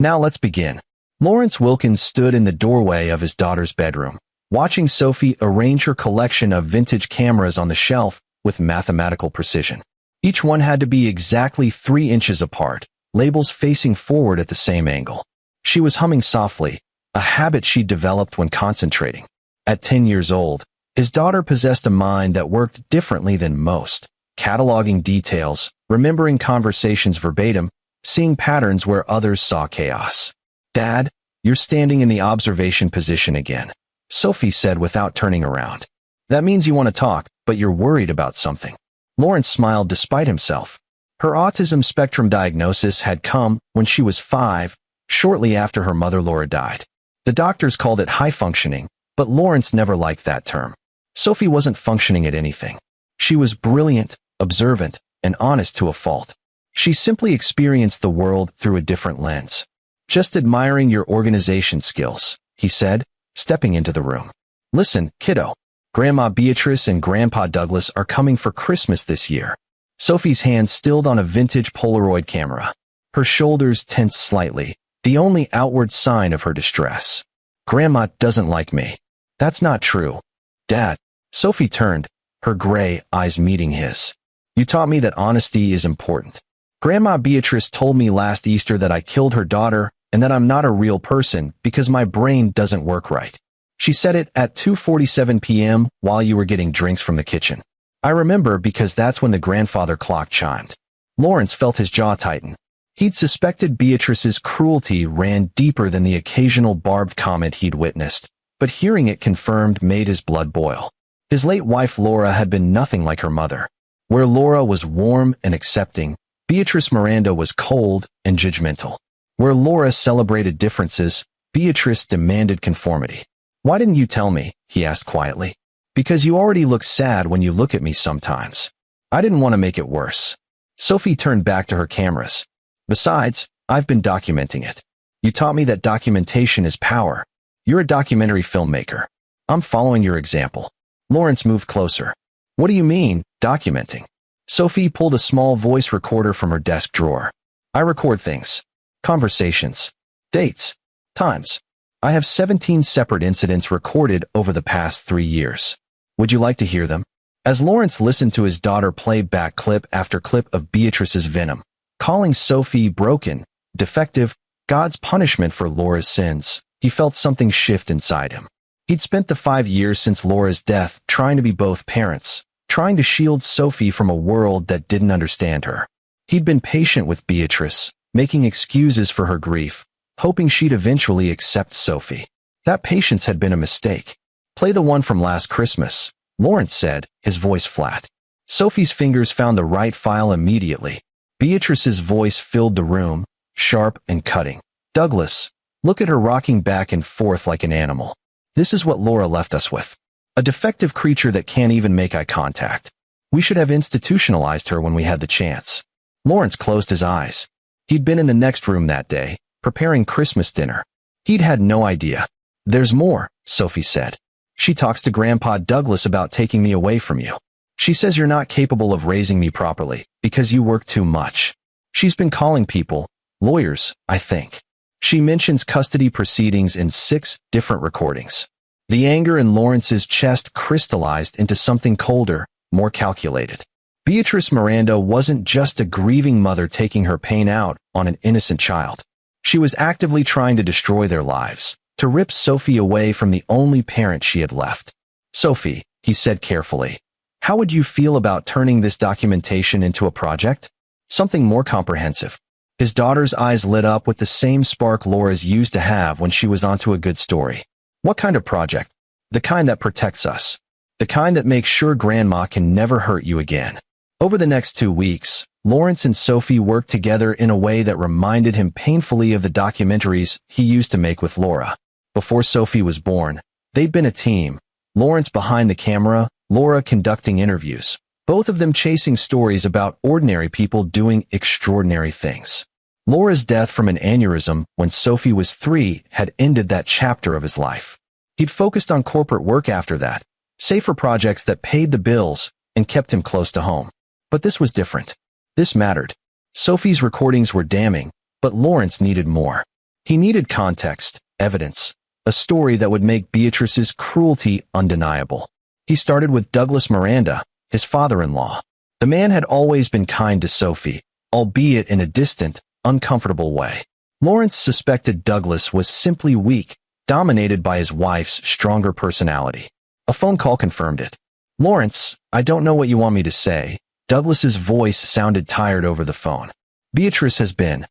Now let's begin. Lawrence Wilkins stood in the doorway of his daughter's bedroom, watching Sophie arrange her collection of vintage cameras on the shelf with mathematical precision. Each one had to be exactly 3 inches apart, labels facing forward at the same angle. She was humming softly, a habit she'd developed when concentrating. At 10 years old, his daughter possessed a mind that worked differently than most, cataloging details, remembering conversations verbatim, seeing patterns where others saw chaos. "Dad, you're standing in the observation position again," Sophie said without turning around. "That means you want to talk, but you're worried about something." Lawrence smiled despite himself. Her autism spectrum diagnosis had come when she was 5, shortly after her mother Laura died. The doctors called it high functioning, but Lawrence never liked that term. Sophie wasn't functioning at anything. She was brilliant, observant, and honest to a fault. She simply experienced the world through a different lens. "Just admiring your organization skills," he said, stepping into the room. "Listen, kiddo. Grandma Beatrice and Grandpa Douglas are coming for Christmas this year." Sophie's hand stilled on a vintage Polaroid camera. Her shoulders tensed slightly, the only outward sign of her distress. "Grandma doesn't like me." "That's not true." "Dad." Sophie turned, her gray eyes meeting his. "You taught me that honesty is important. Grandma Beatrice told me last Easter that I killed her daughter and that I'm not a real person because my brain doesn't work right. She said it at 2:47 p.m. while you were getting drinks from the kitchen. I remember because that's when the grandfather clock chimed." Lawrence felt his jaw tighten. He'd suspected Beatrice's cruelty ran deeper than the occasional barbed comment he'd witnessed, but hearing it confirmed made his blood boil. His late wife Laura had been nothing like her mother. Where Laura was warm and accepting, Beatrice Miranda was cold and judgmental. Where Laura celebrated differences, Beatrice demanded conformity. "Why didn't you tell me?" he asked quietly. "Because you already look sad when you look at me sometimes. I didn't want to make it worse." Sophie turned back to her cameras. "Besides, I've been documenting it. You taught me that documentation is power. You're a documentary filmmaker. I'm following your example." Lawrence moved closer. "What do you mean, documenting?" Sophie pulled a small voice recorder from her desk drawer. "I record things. Conversations. Dates. Times. I have 17 separate incidents recorded over the past 3 years. Would you like to hear them?" As Lawrence listened to his daughter play back clip after clip of Beatrice's venom, calling Sophie broken, defective, God's punishment for Laura's sins, he felt something shift inside him. He'd spent the 5 years since Laura's death trying to be both parents, trying to shield Sophie from a world that didn't understand her. He'd been patient with Beatrice, making excuses for her grief, hoping she'd eventually accept Sophie. That patience had been a mistake. "Play the one from last Christmas," Lawrence said, his voice flat. Sophie's fingers found the right file immediately. Beatrice's voice filled the room, sharp and cutting. "Douglas, look at her rocking back and forth like an animal. This is what Laura left us with. A defective creature that can't even make eye contact. We should have institutionalized her when we had the chance." Lawrence closed his eyes. He'd been in the next room that day, preparing Christmas dinner. He'd had no idea. "There's more," Sophie said. "She talks to Grandpa Douglas about taking me away from you. She says you're not capable of raising me properly because you work too much. She's been calling people, lawyers, I think. She mentions custody proceedings in 6 different recordings." The anger in Lawrence's chest crystallized into something colder, more calculated. Beatrice Miranda wasn't just a grieving mother taking her pain out on an innocent child. She was actively trying to destroy their lives, to rip Sophie away from the only parent she had left. "Sophie," he said carefully, "how would you feel about turning this documentation into a project? Something more comprehensive?" His daughter's eyes lit up with the same spark Laura's used to have when she was onto a good story. "What kind of project?" "The kind that protects us. The kind that makes sure Grandma can never hurt you again." Over the next 2 weeks, Lawrence and Sophie worked together in a way that reminded him painfully of the documentaries he used to make with Laura. Before Sophie was born, they'd been a team, Lawrence behind the camera, Laura conducting interviews, both of them chasing stories about ordinary people doing extraordinary things. Laura's death from an aneurysm when Sophie was 3 had ended that chapter of his life. He'd focused on corporate work after that, safer projects that paid the bills and kept him close to home. But this was different. This mattered. Sophie's recordings were damning, but Lawrence needed more. He needed context, evidence, a story that would make Beatrice's cruelty undeniable. He started with Douglas Miranda, his father-in-law. The man had always been kind to Sophie, albeit in a distant, uncomfortable way. Lawrence suspected Douglas was simply weak, dominated by his wife's stronger personality. A phone call confirmed it. "Lawrence, I don't know what you want me to say." Douglas's voice sounded tired over the phone. "Beatrice has been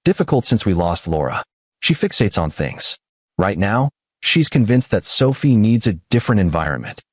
difficult since we lost Laura. She fixates on things. Right now, she's convinced that Sophie needs a different environment."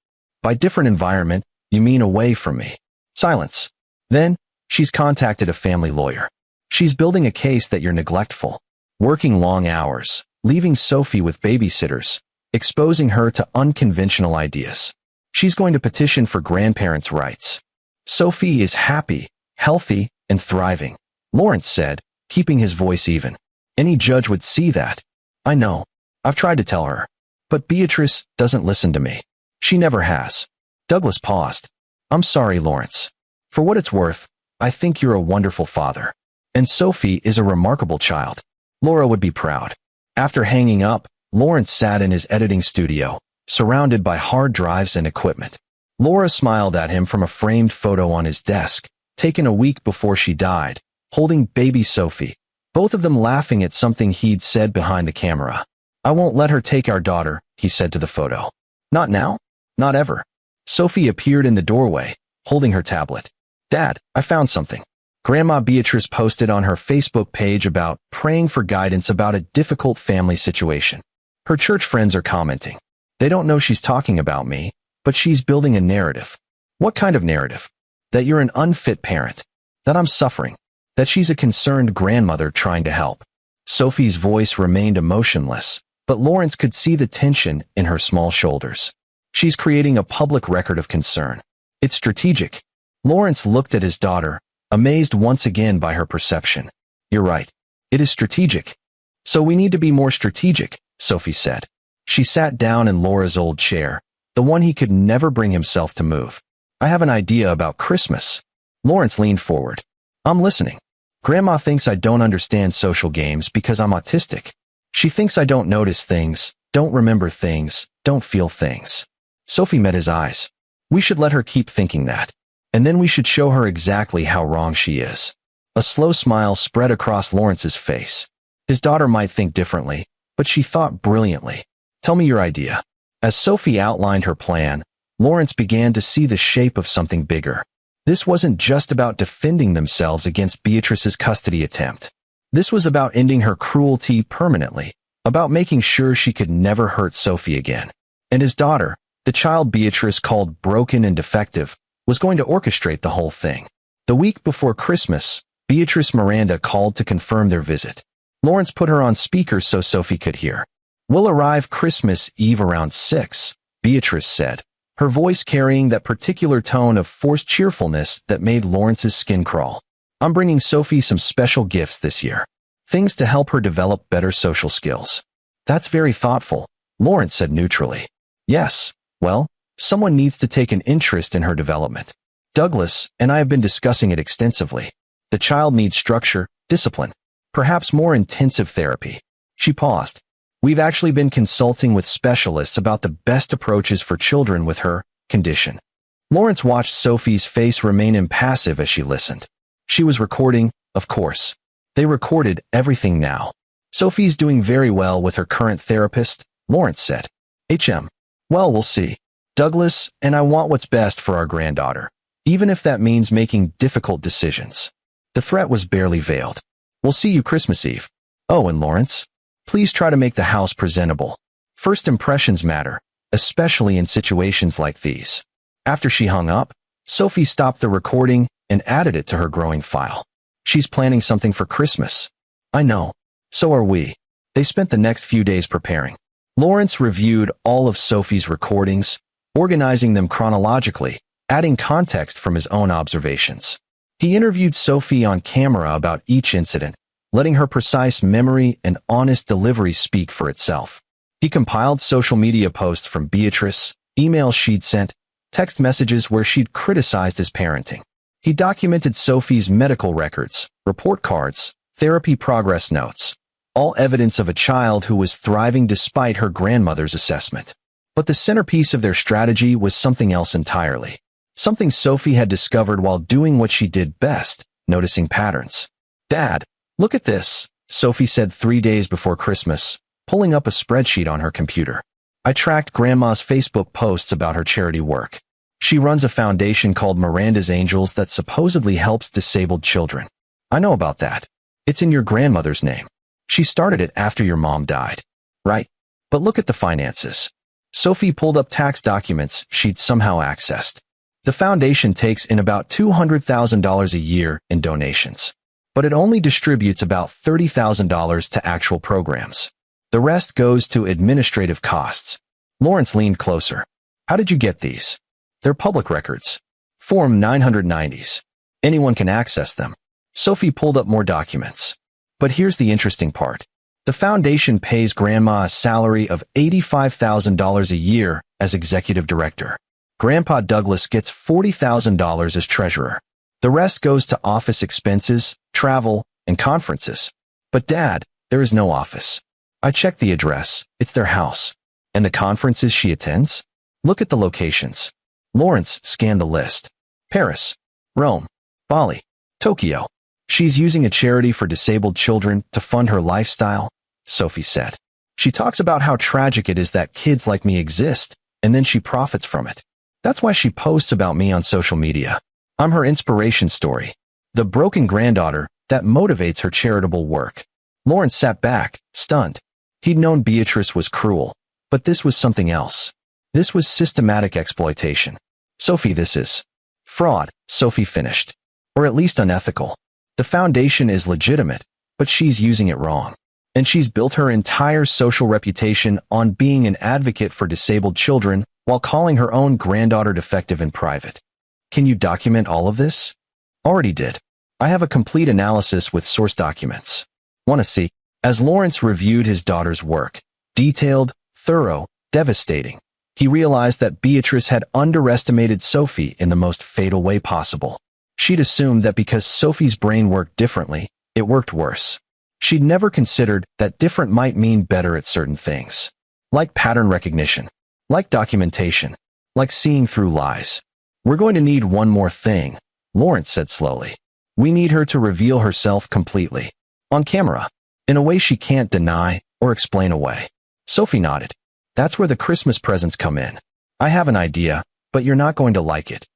"By different environment, you mean away from me?" Silence. "Then, she's contacted a family lawyer. She's building a case that you're neglectful, working long hours, leaving Sophie with babysitters, exposing her to unconventional ideas. She's going to petition for grandparents' rights. Sophie is happy, healthy, and thriving," Lawrence said, keeping his voice even. "Any judge would see that. I know. I've tried to tell her. But Beatrice doesn't listen to me. She never has." Douglas paused. "I'm sorry, Lawrence. For what it's worth, I think you're a wonderful father. And Sophie is a remarkable child. Laura would be proud." After hanging up, Lawrence sat in his editing studio, surrounded by hard drives and equipment. Laura smiled at him from a framed photo on his desk, taken a week before she died, holding baby Sophie, both of them laughing at something he'd said behind the camera. "I won't let her take our daughter," he said to the photo. "Not now? Not ever." Sophie appeared in the doorway, holding her tablet. "Dad, I found something." Grandma Beatrice posted on her Facebook page about praying for guidance about a difficult family situation. Her church friends are commenting. "They don't know she's talking about me, but she's building a narrative." "What kind of narrative?" "That you're an unfit parent. That I'm suffering. That she's a concerned grandmother trying to help." Sophie's voice remained emotionless, but Lawrence could see the tension in her small shoulders. "She's creating a public record of concern. It's strategic." Lawrence looked at his daughter, amazed once again by her perception. "You're right. It is strategic. So we need to be more strategic," Sophie said. She sat down in Laura's old chair, the one he could never bring himself to move. "I have an idea about Christmas." Lawrence leaned forward. "I'm listening." "Grandma thinks I don't understand social games because I'm autistic. She thinks I don't notice things, don't remember things, don't feel things." Sophie met his eyes. "We should let her keep thinking that. And then we should show her exactly how wrong she is." A slow smile spread across Lawrence's face. His daughter might think differently, but she thought brilliantly. "Tell me your idea." As Sophie outlined her plan, Lawrence began to see the shape of something bigger. This wasn't just about defending themselves against Beatrice's custody attempt. This was about ending her cruelty permanently, about making sure she could never hurt Sophie again. And his daughter, the child Beatrice called broken and defective, was going to orchestrate the whole thing. The week before Christmas, Beatrice Miranda called to confirm their visit. Lawrence put her on speaker so Sophie could hear. "We'll arrive Christmas Eve around 6, Beatrice said, her voice carrying that particular tone of forced cheerfulness that made Lawrence's skin crawl. "I'm bringing Sophie some special gifts this year. Things to help her develop better social skills." "That's very thoughtful," Lawrence said neutrally. "Yes, well, someone needs to take an interest in her development. Douglas and I have been discussing it extensively. The child needs structure, discipline, perhaps more intensive therapy." She paused. "We've actually been consulting with specialists about the best approaches for children with her condition." Lawrence watched Sophie's face remain impassive as she listened. She was recording, of course. They recorded everything now. "Sophie's doing very well with her current therapist," Lawrence said. Well, we'll see. Douglas and I want what's best for our granddaughter, even if that means making difficult decisions." The threat was barely veiled. "We'll see you Christmas Eve. Oh, and Lawrence, please try to make the house presentable. First impressions matter, especially in situations like these." After she hung up, Sophie stopped the recording and added it to her growing file. "She's planning something for Christmas." "I know. So are we." They spent the next few days preparing. Lawrence reviewed all of Sophie's recordings, organizing them chronologically, adding context from his own observations. He interviewed Sophie on camera about each incident, letting her precise memory and honest delivery speak for itself. He compiled social media posts from Beatrice, emails she'd sent, text messages where she'd criticized his parenting. He documented Sophie's medical records, report cards, therapy progress notes. all evidence of a child who was thriving despite her grandmother's assessment. But the centerpiece of their strategy was something else entirely. Something Sophie had discovered while doing what she did best, noticing patterns. "Dad, look at this," Sophie said 3 days before Christmas, pulling up a spreadsheet on her computer. "I tracked Grandma's Facebook posts about her charity work. She runs a foundation called Miranda's Angels that supposedly helps disabled children. I know about that. It's in your grandmother's name. She started it after your mom died. Right? But look at the finances." Sophie pulled up tax documents she'd somehow accessed. The foundation takes in about $200,000 a year in donations. But it only distributes about $30,000 to actual programs. The rest goes to administrative costs. Lawrence leaned closer. "How did you get these?" "They're public records. Form 990s. Anyone can access them." Sophie pulled up more documents. But here's the interesting part. The foundation pays Grandma a salary of $85,000 a year as executive director. Grandpa Douglas gets $40,000 as treasurer. The rest goes to office expenses, travel, and conferences. "But Dad, there is no office. I checked the address. It's their house. And the conferences she attends? Look at the locations." Lawrence scanned the list. Paris, Rome, Bali, Tokyo. "She's using a charity for disabled children to fund her lifestyle," Sophie said. "She talks about how tragic it is that kids like me exist, and then she profits from it. That's why she posts about me on social media. I'm her inspiration story. The broken granddaughter that motivates her charitable work." Lawrence sat back, stunned. He'd known Beatrice was cruel, but this was something else. This was systematic exploitation. "Sophie, this is fraud," Sophie finished. "Or at least unethical. The foundation is legitimate, but she's using it wrong. And she's built her entire social reputation on being an advocate for disabled children while calling her own granddaughter defective in private." "Can you document all of this?" "Already did. I have a complete analysis with source documents. Want to see?" As Lawrence reviewed his daughter's work, detailed, thorough, devastating, he realized that Beatrice had underestimated Sophie in the most fatal way possible. She'd assumed that because Sophie's brain worked differently, it worked worse. She'd never considered that different might mean better at certain things. Like pattern recognition. Like documentation. Like seeing through lies. "We're going to need one more thing," Lawrence said slowly. "We need her to reveal herself completely. On camera. In a way she can't deny or explain away." Sophie nodded. "That's where the Christmas presents come in. I have an idea, but you're not going to like it.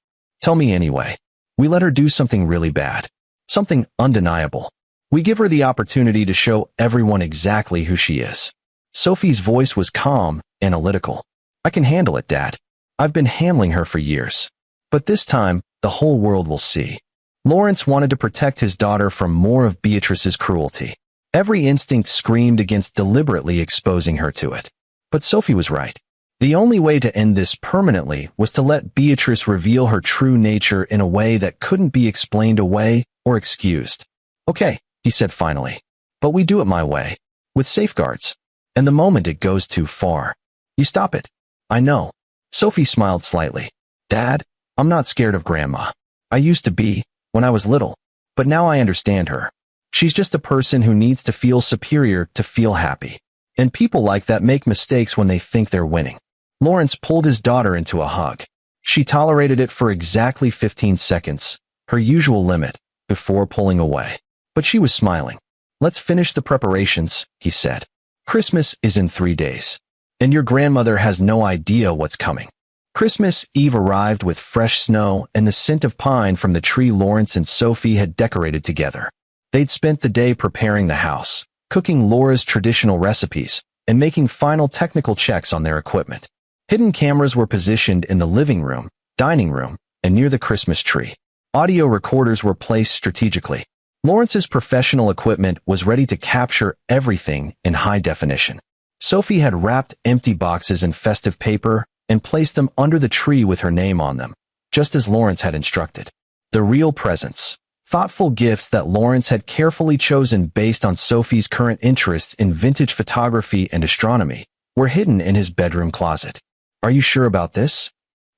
Tell me anyway. We let her do something really bad. Something undeniable. We give her the opportunity to show everyone exactly who she is." Sophie's voice was calm, analytical. "I can handle it, Dad. I've been handling her for years. But this time, the whole world will see." Lawrence wanted to protect his daughter from more of Beatrice's cruelty. Every instinct screamed against deliberately exposing her to it. But Sophie was right. The only way to end this permanently was to let Beatrice reveal her true nature in a way that couldn't be explained away or excused. "Okay," he said finally. "But we do it my way. With safeguards. And the moment it goes too far, you stop it." "I know." Sophie smiled slightly. "Dad, I'm not scared of Grandma. I used to be, when I was little. But now I understand her. She's just a person who needs to feel superior to feel happy. And people like that make mistakes when they think they're winning." Lawrence pulled his daughter into a hug. She tolerated it for exactly 15 seconds, her usual limit, before pulling away. But she was smiling. "Let's finish the preparations," he said. "Christmas is in 3 days. And your grandmother has no idea what's coming." Christmas Eve arrived with fresh snow and the scent of pine from the tree Lawrence and Sophie had decorated together. They'd spent the day preparing the house, cooking Laura's traditional recipes, and making final technical checks on their equipment. Hidden cameras were positioned in the living room, dining room, and near the Christmas tree. Audio recorders were placed strategically. Lawrence's professional equipment was ready to capture everything in high definition. Sophie had wrapped empty boxes in festive paper and placed them under the tree with her name on them, just as Lawrence had instructed. The real presents, thoughtful gifts that Lawrence had carefully chosen based on Sophie's current interests in vintage photography and astronomy, were hidden in his bedroom closet. "Are you sure about this?"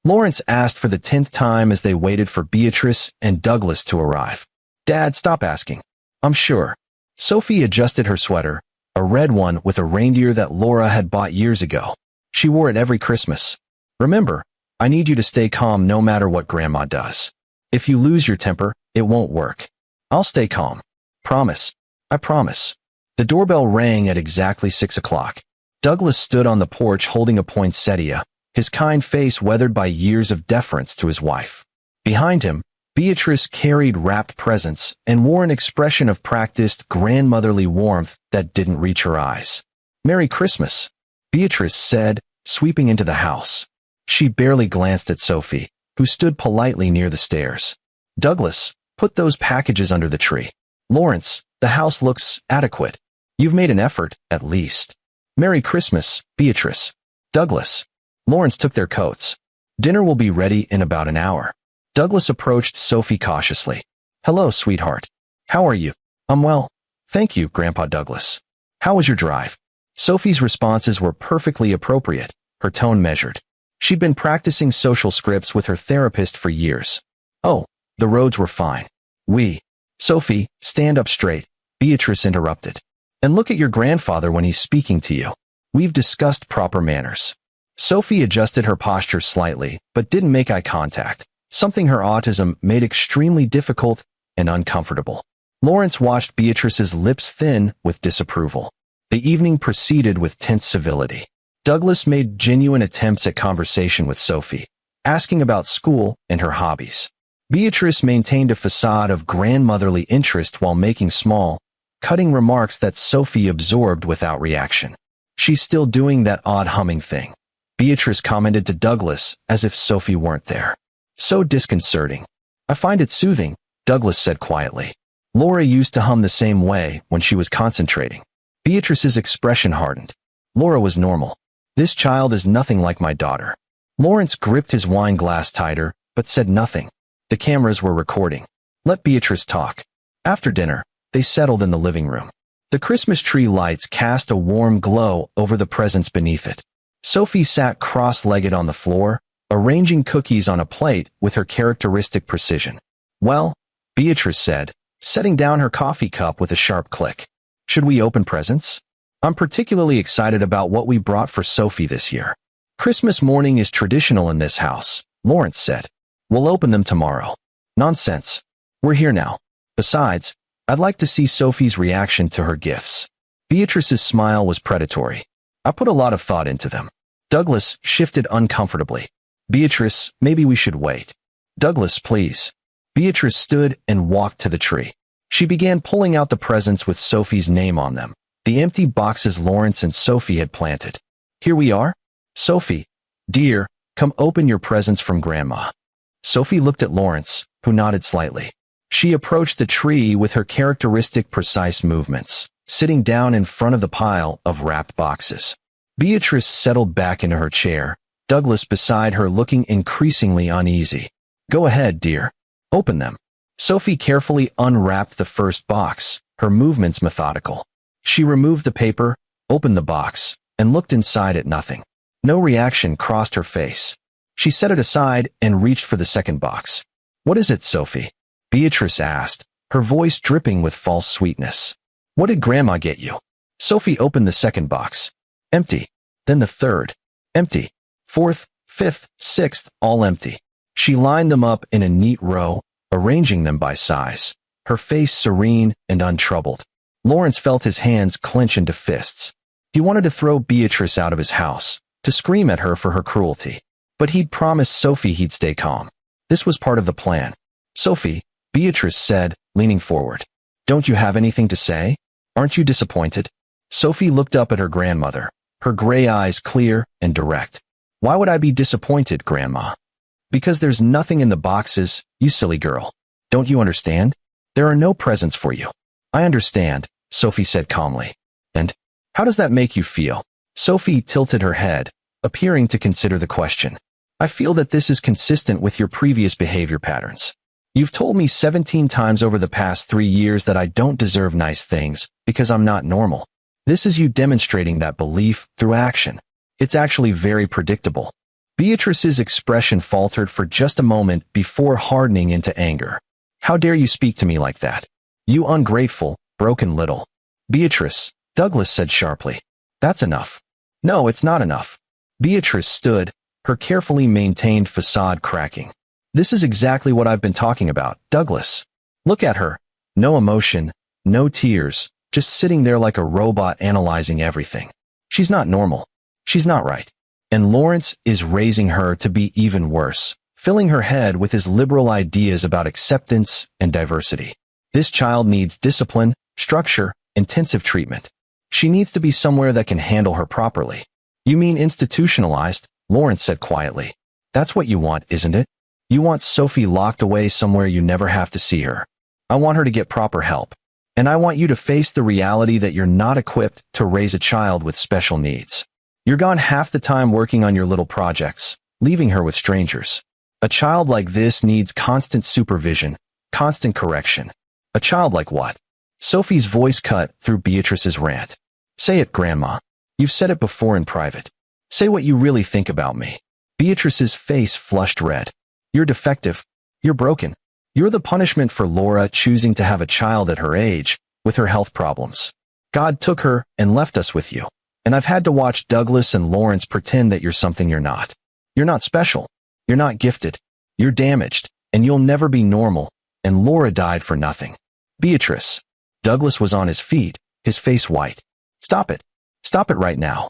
Lawrence asked for the 10th time as they waited for Beatrice and Douglas to arrive. "Dad, stop asking. I'm sure." Sophie adjusted her sweater, a red one with a reindeer that Laura had bought years ago. She wore it every Christmas. Remember, I need you to stay calm no matter what Grandma does. If you lose your temper, it won't work. I'll stay calm. Promise. I promise. The doorbell rang at exactly 6 o'clock. Douglas stood on the porch holding a poinsettia, his kind face weathered by years of deference to his wife. Behind him, Beatrice carried wrapped presents and wore an expression of practiced grandmotherly warmth that didn't reach her eyes. "Merry Christmas," Beatrice said, sweeping into the house. She barely glanced at Sophie, who stood politely near the stairs. "Douglas, put those packages under the tree. Lawrence, the house looks adequate. You've made an effort, at least." "Merry Christmas, Beatrice." "Douglas." Lawrence took their coats. "Dinner will be ready in about an hour." Douglas approached Sophie cautiously. "Hello, sweetheart. How are you?" "I'm well. Thank you, Grandpa Douglas." "How was your drive?" Sophie's responses were perfectly appropriate, her tone measured. She'd been practicing social scripts with her therapist for years. "Oh, the roads were fine. Sophie, stand up straight," Beatrice interrupted. "And look at your grandfather when he's speaking to you. We've discussed proper manners." Sophie adjusted her posture slightly, but didn't make eye contact, something her autism made extremely difficult and uncomfortable. Lawrence watched Beatrice's lips thin with disapproval. The evening proceeded with tense civility. Douglas made genuine attempts at conversation with Sophie, asking about school and her hobbies. Beatrice maintained a facade of grandmotherly interest while making small, cutting remarks that Sophie absorbed without reaction. "She's still doing that odd humming thing," Beatrice commented to Douglas as if Sophie weren't there. "So disconcerting." "I find it soothing," Douglas said quietly. "Laura used to hum the same way when she was concentrating." Beatrice's expression hardened. Laura was normal. "This child is nothing like my daughter." Lawrence gripped his wine glass tighter, but said nothing. The cameras were recording. Let Beatrice talk. After dinner, they settled in the living room. The Christmas tree lights cast a warm glow over the presents beneath it. Sophie sat cross-legged on the floor, arranging cookies on a plate with her characteristic precision. "Well," Beatrice said, setting down her coffee cup with a sharp click. "Should we open presents? I'm particularly excited about what we brought for Sophie this year." "Christmas morning is traditional in this house," Lawrence said. "We'll open them tomorrow." "Nonsense. We're here now. Besides, I'd like to see Sophie's reaction to her gifts." Beatrice's smile was predatory. "I put a lot of thought into them." Douglas shifted uncomfortably. "Beatrice, maybe we should wait." "Douglas, please." Beatrice stood and walked to the tree. She began pulling out the presents with Sophie's name on them, the empty boxes Lawrence and Sophie had planted. "Here we are. Sophie, dear, come open your presents from Grandma." Sophie looked at Lawrence, who nodded slightly. She approached the tree with her characteristic precise movements, sitting down in front of the pile of wrapped boxes. Beatrice settled back into her chair, Douglas beside her looking increasingly uneasy. "Go ahead, dear. Open them." Sophie carefully unwrapped the first box, her movements methodical. She removed the paper, opened the box, and looked inside at nothing. No reaction crossed her face. She set it aside and reached for the second box. "What is it, Sophie?" Beatrice asked, her voice dripping with false sweetness. "What did Grandma get you?" Sophie opened the second box. Empty. Then the third. Empty. Fourth, fifth, sixth, all empty. She lined them up in a neat row, arranging them by size, her face serene and untroubled. Lawrence felt his hands clench into fists. He wanted to throw Beatrice out of his house, to scream at her for her cruelty. But he'd promised Sophie he'd stay calm. This was part of the plan. "Sophie," Beatrice said, leaning forward. "Don't you have anything to say? Aren't you disappointed?" Sophie looked up at her grandmother, her gray eyes clear and direct. "Why would I be disappointed, Grandma?" "Because there's nothing in the boxes, you silly girl. Don't you understand? There are no presents for you." "I understand," Sophie said calmly. "And how does that make you feel?" Sophie tilted her head, appearing to consider the question. "I feel that this is consistent with your previous behavior patterns. You've told me 17 times over the past 3 years that I don't deserve nice things because I'm not normal. This is you demonstrating that belief through action. It's actually very predictable." Beatrice's expression faltered for just a moment before hardening into anger. "How dare you speak to me like that? You ungrateful, broken little." "Beatrice," Douglas said sharply. That's enough. No, it's not enough. Beatrice stood, her carefully maintained facade cracking. This is exactly what I've been talking about, Douglas. Look at her. No emotion, no tears, just sitting there like a robot analyzing everything. She's not normal. She's not right. And Lawrence is raising her to be even worse, filling her head with his liberal ideas about acceptance and diversity. This child needs discipline, structure, intensive treatment. She needs to be somewhere that can handle her properly. You mean institutionalized? Lawrence said quietly. That's what you want, isn't it? You want Sophie locked away somewhere you never have to see her. I want her to get proper help. And I want you to face the reality that you're not equipped to raise a child with special needs. You're gone half the time working on your little projects, leaving her with strangers. A child like this needs constant supervision, constant correction. A child like what? Sophie's voice cut through Beatrice's rant. Say it, Grandma. You've said it before in private. Say what you really think about me. Beatrice's face flushed red. You're defective. You're broken. You're the punishment for Laura choosing to have a child at her age, with her health problems. God took her and left us with you. And I've had to watch Douglas and Lawrence pretend that you're something you're not. You're not special. You're not gifted. You're damaged, and you'll never be normal, and Laura died for nothing. Beatrice. Douglas was on his feet, his face white. Stop it. Stop it right now.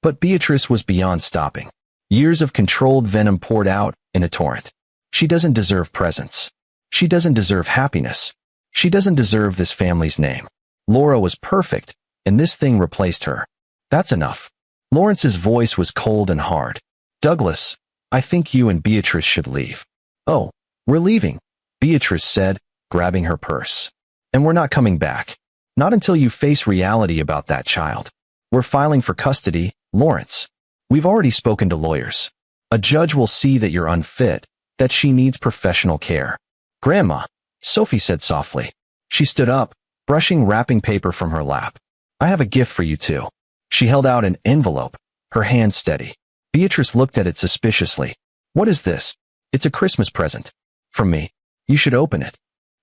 But Beatrice was beyond stopping. Years of controlled venom poured out in a torrent. She doesn't deserve presence. She doesn't deserve happiness. She doesn't deserve this family's name. Laura was perfect, and this thing replaced her. That's enough. Lawrence's voice was cold and hard. Douglas, I think you and Beatrice should leave. Oh, we're leaving, Beatrice said, grabbing her purse. And we're not coming back. Not until you face reality about that child. We're filing for custody, Lawrence. We've already spoken to lawyers. A judge will see that you're unfit, that she needs professional care. Grandma, Sophie said softly. She stood up, brushing wrapping paper from her lap. I have a gift for you too. She held out an envelope, her hand steady. Beatrice looked at it suspiciously. What is this? It's a Christmas present. From me. You should open it.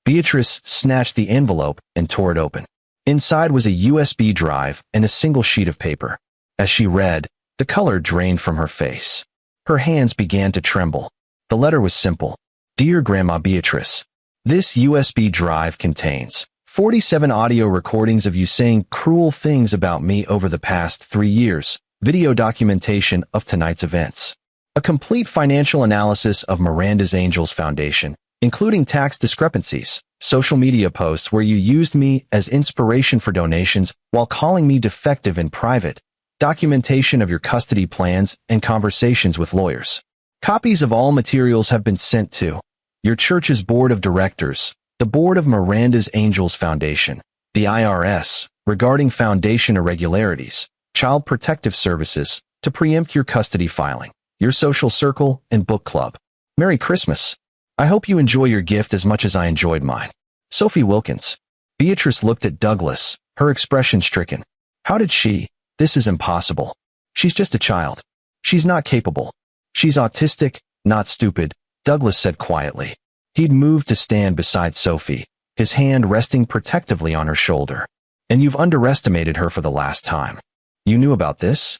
Beatrice snatched the envelope and tore it open. Inside was a USB drive and a single sheet of paper. As she read, the color drained from her face. Her hands began to tremble. The letter was simple. Dear Grandma Beatrice, this USB drive contains 47 audio recordings of you saying cruel things about me over the past 3 years, video documentation of tonight's events, a complete financial analysis of Miranda's Angels Foundation, including tax discrepancies, social media posts where you used me as inspiration for donations while calling me defective in private, documentation of your custody plans and conversations with lawyers. Copies of all materials have been sent to your church's board of directors, the board of Miranda's Angels Foundation, the IRS, regarding foundation irregularities, Child Protective Services, to preempt your custody filing, your social circle and book club. Merry Christmas. I hope you enjoy your gift as much as I enjoyed mine. Sophie Wilkins. Beatrice looked at Douglas, her expression stricken. How did she? This is impossible. She's just a child. She's not capable. She's autistic, not stupid, Douglas said quietly. He'd moved to stand beside Sophie, his hand resting protectively on her shoulder. And you've underestimated her for the last time. You knew about this?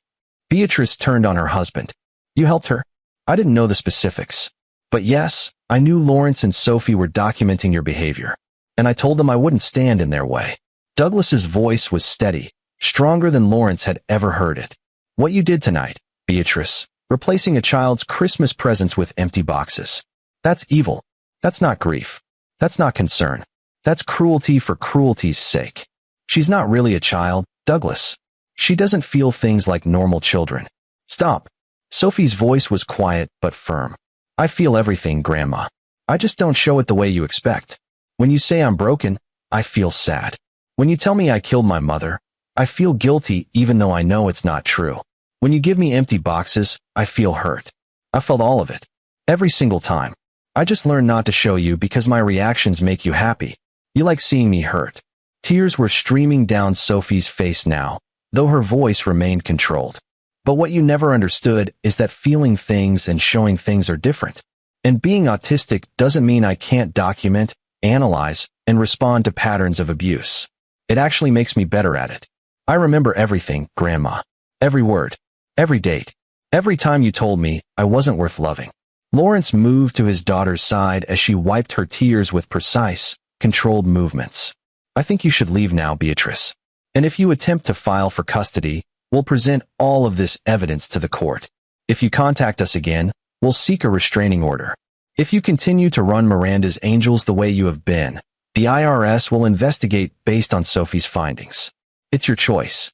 Beatrice turned on her husband. You helped her? I didn't know the specifics. But yes, I knew Lawrence and Sophie were documenting your behavior. And I told them I wouldn't stand in their way. Douglas's voice was steady, stronger than Lawrence had ever heard it. What you did tonight, Beatrice, replacing a child's Christmas presents with empty boxes. That's evil. That's not grief. That's not concern. That's cruelty for cruelty's sake. She's not really a child, Douglas. She doesn't feel things like normal children. Stop. Sophie's voice was quiet but firm. I feel everything, Grandma. I just don't show it the way you expect. When you say I'm broken, I feel sad. When you tell me I killed my mother, I feel guilty even though I know it's not true. When you give me empty boxes, I feel hurt. I felt all of it. Every single time. I just learned not to show you because my reactions make you happy. You like seeing me hurt. Tears were streaming down Sophie's face now, though her voice remained controlled. But what you never understood is that feeling things and showing things are different. And being autistic doesn't mean I can't document, analyze, and respond to patterns of abuse. It actually makes me better at it. I remember everything, Grandma. Every word. Every date. Every time you told me I wasn't worth loving. Lawrence moved to his daughter's side as she wiped her tears with precise, controlled movements. I think you should leave now, Beatrice. And if you attempt to file for custody, we'll present all of this evidence to the court. If you contact us again, we'll seek a restraining order. If you continue to run Miranda's Angels the way you have been, the IRS will investigate based on Sophie's findings. It's your choice.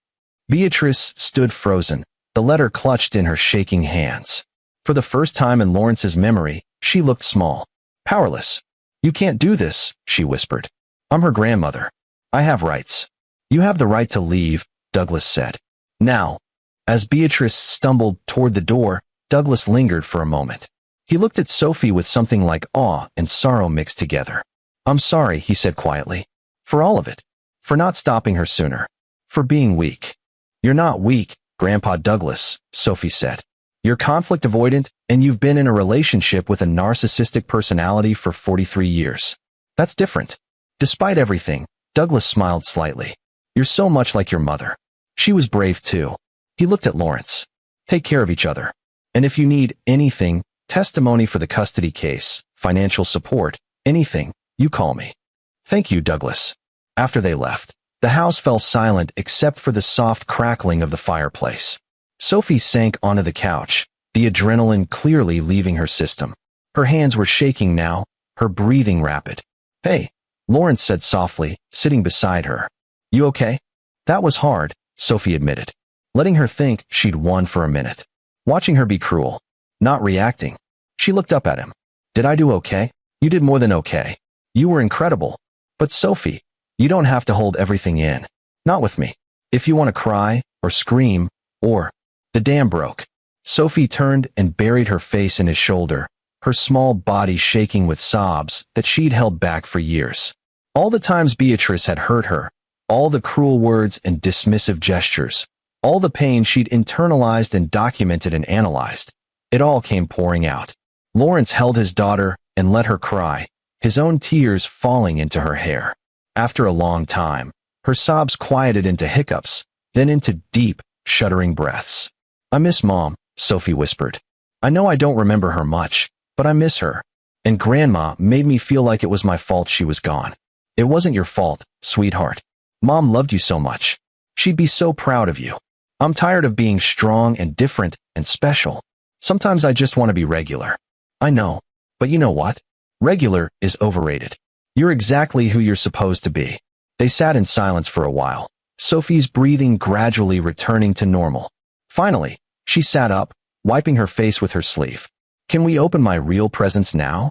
Beatrice stood frozen, the letter clutched in her shaking hands. For the first time in Lawrence's memory, she looked small, powerless. You can't do this, she whispered. I'm her grandmother. I have rights. You have the right to leave, Douglas said. Now. As Beatrice stumbled toward the door, Douglas lingered for a moment. He looked at Sophie with something like awe and sorrow mixed together. I'm sorry, he said quietly. For all of it. For not stopping her sooner. For being weak. You're not weak, Grandpa Douglas, Sophie said. You're conflict avoidant, and you've been in a relationship with a narcissistic personality for 43 years. That's different. Despite everything, Douglas smiled slightly. You're so much like your mother. She was brave too. He looked at Lawrence. Take care of each other. And if you need anything, testimony for the custody case, financial support, anything, you call me. Thank you, Douglas. After they left, the house fell silent except for the soft crackling of the fireplace. Sophie sank onto the couch, the adrenaline clearly leaving her system. Her hands were shaking now, her breathing rapid. Hey, Lawrence said softly, sitting beside her. You okay? That was hard, Sophie admitted, letting her think she'd won for a minute. Watching her be cruel, not reacting. She looked up at him. Did I do okay? You did more than okay. You were incredible. But Sophie, you don't have to hold everything in. Not with me. If you want to cry, or scream, or... The dam broke. Sophie turned and buried her face in his shoulder, her small body shaking with sobs that she'd held back for years. All the times Beatrice had hurt her, all the cruel words and dismissive gestures, all the pain she'd internalized and documented and analyzed, it all came pouring out. Lawrence held his daughter and let her cry, his own tears falling into her hair. After a long time, her sobs quieted into hiccups, then into deep, shuddering breaths. I miss Mom, Sophie whispered. I know I don't remember her much, but I miss her. And Grandma made me feel like it was my fault she was gone. It wasn't your fault, sweetheart. Mom loved you so much. She'd be so proud of you. I'm tired of being strong and different and special. Sometimes I just want to be regular. I know. But you know what? Regular is overrated. You're exactly who you're supposed to be. They sat in silence for a while, Sophie's breathing gradually returning to normal. Finally, she sat up, wiping her face with her sleeve. Can we open my real presents now?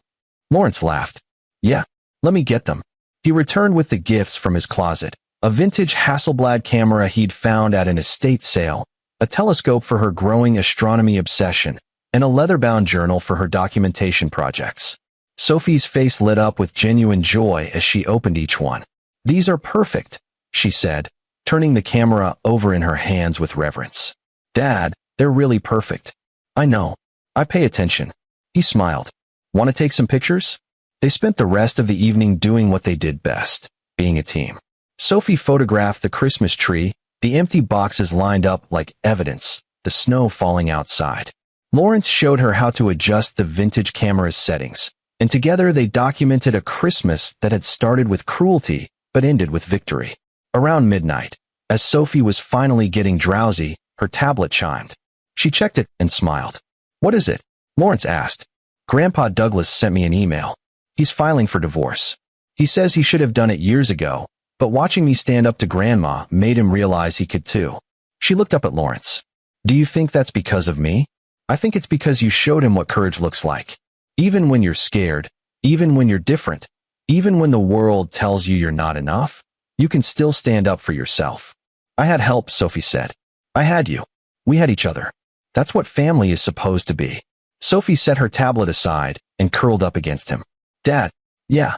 Lawrence laughed. Yeah, let me get them. He returned with the gifts from his closet, a vintage Hasselblad camera he'd found at an estate sale, a telescope for her growing astronomy obsession, and a leather-bound journal for her documentation projects. Sophie's face lit up with genuine joy as she opened each one. These are perfect, she said, turning the camera over in her hands with reverence. Dad, they're really perfect. I know. I pay attention. He smiled. Want to take some pictures? They spent the rest of the evening doing what they did best, being a team. Sophie photographed the Christmas tree, the empty boxes lined up like evidence, the snow falling outside. Lawrence showed her how to adjust the vintage camera's settings, and together they documented a Christmas that had started with cruelty but ended with victory. Around midnight, as Sophie was finally getting drowsy, her tablet chimed. She checked it and smiled. What is it? Lawrence asked. Grandpa Douglas sent me an email. He's filing for divorce. He says he should have done it years ago, but watching me stand up to Grandma made him realize he could too. She looked up at Lawrence. Do you think that's because of me? I think it's because you showed him what courage looks like. Even when you're scared, even when you're different, even when the world tells you you're not enough, you can still stand up for yourself. I had help, Sophie said. I had you. We had each other. That's what family is supposed to be. Sophie set her tablet aside and curled up against him. Dad, yeah.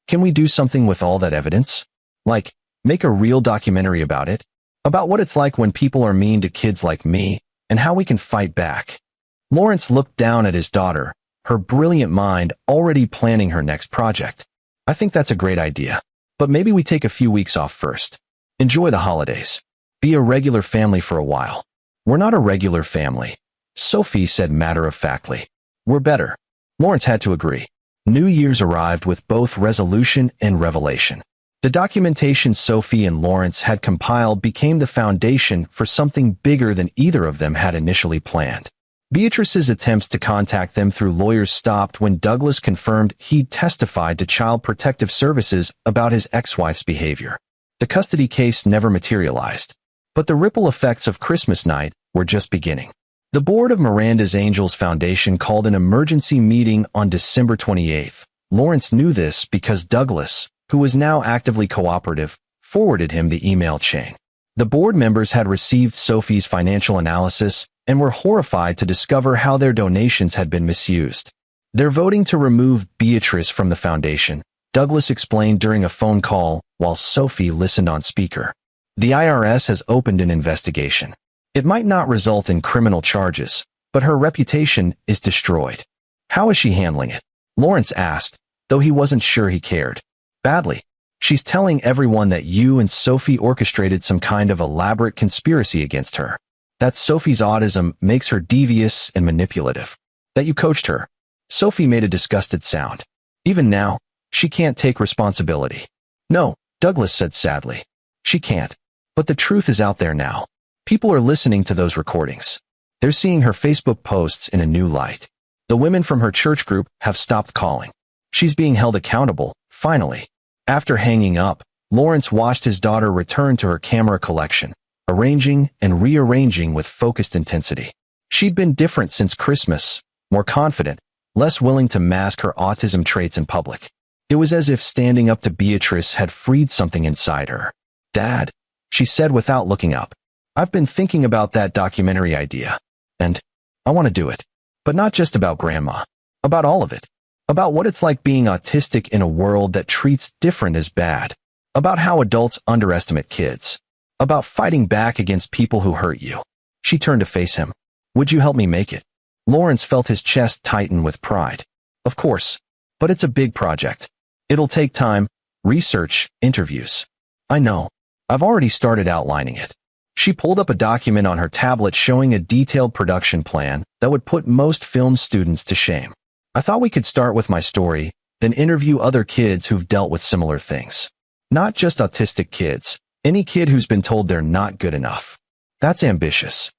Can we do something with all that evidence? Like, make a real documentary about it? About what it's like when people are mean to kids like me, and how we can fight back. Lawrence looked down at his daughter, her brilliant mind already planning her next project. I think that's a great idea. But maybe we take a few weeks off first. Enjoy the holidays. Be a regular family for a while. We're not a regular family, Sophie said matter-of-factly. We're better. Lawrence had to agree. New Year's arrived with both resolution and revelation. The documentation Sophie and Lawrence had compiled became the foundation for something bigger than either of them had initially planned. Beatrice's attempts to contact them through lawyers stopped when Douglas confirmed he'd testified to Child Protective Services about his ex-wife's behavior. The custody case never materialized. But the ripple effects of Christmas night were just beginning. The board of Miranda's Angels Foundation called an emergency meeting on December 28th. Lawrence knew this because Douglas, who was now actively cooperative, forwarded him the email chain. The board members had received Sophie's financial analysis and were horrified to discover how their donations had been misused. They're voting to remove Beatrice from the foundation, Douglas explained during a phone call while Sophie listened on speaker. The IRS has opened an investigation. It might not result in criminal charges, but her reputation is destroyed. How is she handling it? Lawrence asked, though he wasn't sure he cared. Badly. She's telling everyone that you and Sophie orchestrated some kind of elaborate conspiracy against her. That Sophie's autism makes her devious and manipulative. That you coached her. Sophie made a disgusted sound. Even now, she can't take responsibility. No, Douglas said sadly. She can't. But the truth is out there now. People are listening to those recordings. They're seeing her Facebook posts in a new light. The women from her church group have stopped calling. She's being held accountable, finally. After hanging up, Lawrence watched his daughter return to her camera collection, arranging and rearranging with focused intensity. She'd been different since Christmas, more confident, less willing to mask her autism traits in public. It was as if standing up to Beatrice had freed something inside her. Dad, she said without looking up. I've been thinking about that documentary idea. And I want to do it. But not just about Grandma. About all of it. About what it's like being autistic in a world that treats different as bad. About how adults underestimate kids. About fighting back against people who hurt you. She turned to face him. Would you help me make it? Lawrence felt his chest tighten with pride. Of course. But it's a big project. It'll take time, research, interviews. I know. I've already started outlining it. She pulled up a document on her tablet showing a detailed production plan that would put most film students to shame. I thought we could start with my story, then interview other kids who've dealt with similar things. Not just autistic kids, any kid who's been told they're not good enough. That's ambitious.